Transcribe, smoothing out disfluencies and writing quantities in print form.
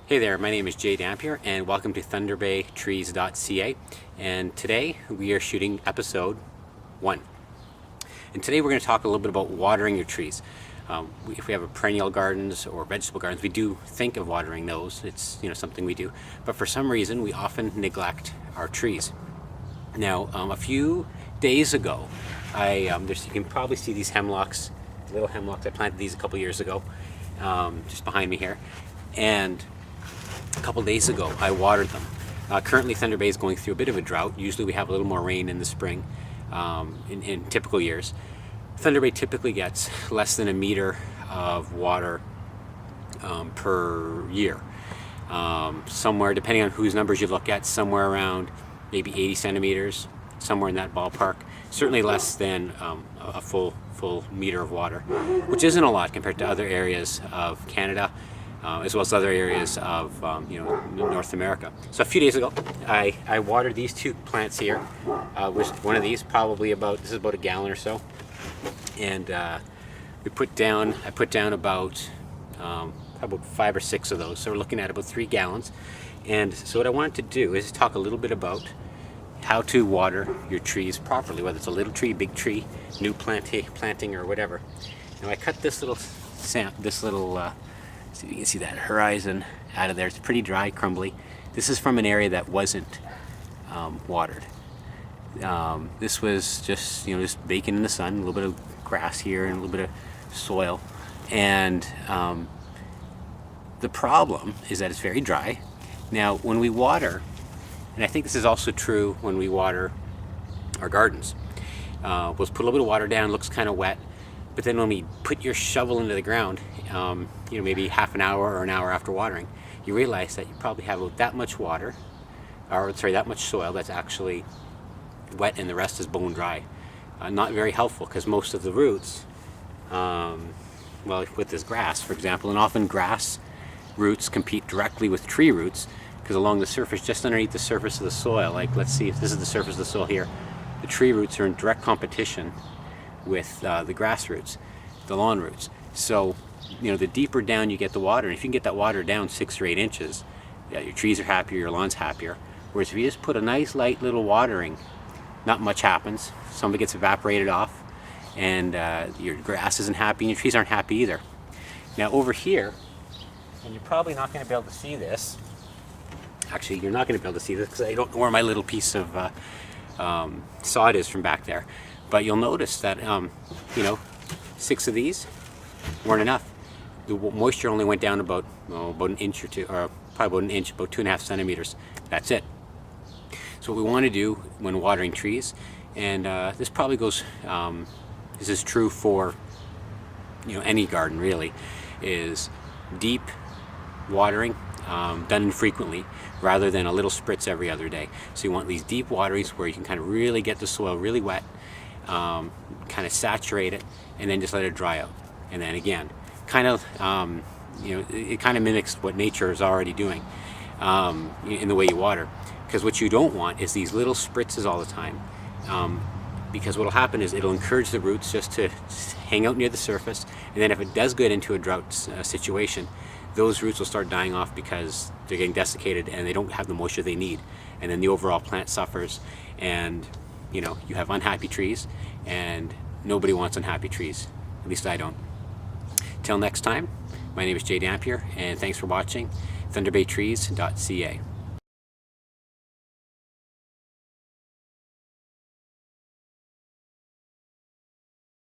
Hey there, my name is Jay Dampier and welcome to thunderbaytrees.ca, and today we are shooting episode 1. And today we're going to talk a little bit about watering your trees. If we have a perennial gardens or vegetable gardens, we do think of watering those. It's something we do, but for some reason we often neglect our trees. Now, a few days ago, you can probably see these hemlocks, little hemlocks. I planted these a couple years ago, just behind me here, and a couple days ago I watered them. Currently Thunder Bay is going through a bit of a drought. Usually we have a little more rain in the spring in typical years. Thunder Bay typically gets less than a meter of water per year. Somewhere, depending on whose numbers you look at, somewhere around maybe 80 centimeters, somewhere in that ballpark. Certainly less than a full meter of water, which isn't a lot compared to other areas of Canada, as well as other areas of North America. So a few days ago, I watered these two plants here. With one of these, this is about a gallon or so, and I put down about 5 or 6 of those. So we're looking at about 3 gallons. And so what I wanted to do is talk a little bit about how to water your trees properly, whether it's a little tree, big tree, new planting, or whatever. Now I cut this little so you can see that horizon out of there. It's pretty dry, crumbly. This is from an area that wasn't watered. This was just baking in the sun, a little bit of grass here and a little bit of soil. And the problem is that it's very dry. Now when we water, and I think this is also true when we water our gardens, we'll put a little bit of water down, looks kind of wet, but then when we put your shovel into the ground, maybe half an hour or an hour after watering, you realize that you probably have about that much water, that much soil that's actually wet and the rest is bone dry. Not very helpful, because most of the roots, with this grass, for example, and often grass roots compete directly with tree roots, because along the surface, just underneath the surface of the soil, like let's see if this is the surface of the soil here, the tree roots are in direct competition with the grass roots, the lawn roots. So the deeper down you get the water, and if you can get that water down 6 or 8 inches, your trees are happier, your lawn's happier. Whereas if you just put a nice light little watering, not much happens. Some of it gets evaporated off, and your grass isn't happy, and your trees aren't happy either. Now over here, and you're probably not going to be able to see this. Actually, you're not going to be able to see this because I don't know where my little piece of sod is from back there. But you'll notice that 6 of these weren't enough. The moisture only went down about an inch or two, or probably about an inch, about 2.5 centimeters. That's it. So what we want to do when watering trees, and this probably goes, this is true for any garden really, is deep watering, done infrequently, rather than a little spritz every other day. So you want these deep waterings where you can kind of really get the soil really wet, kind of saturate it, and then just let it dry out. And then again, it kind of mimics what nature is already doing in the way you water. Because what you don't want is these little spritzes all the time. Because what will happen is it'll encourage the roots just to hang out near the surface, and then if it does get into a drought situation, those roots will start dying off because they're getting desiccated and they don't have the moisture they need, and then the overall plant suffers, and you have unhappy trees, and nobody wants unhappy trees. At least I don't. Till next time, my name is Jay Dampier, and thanks for watching thunderbaytrees.ca.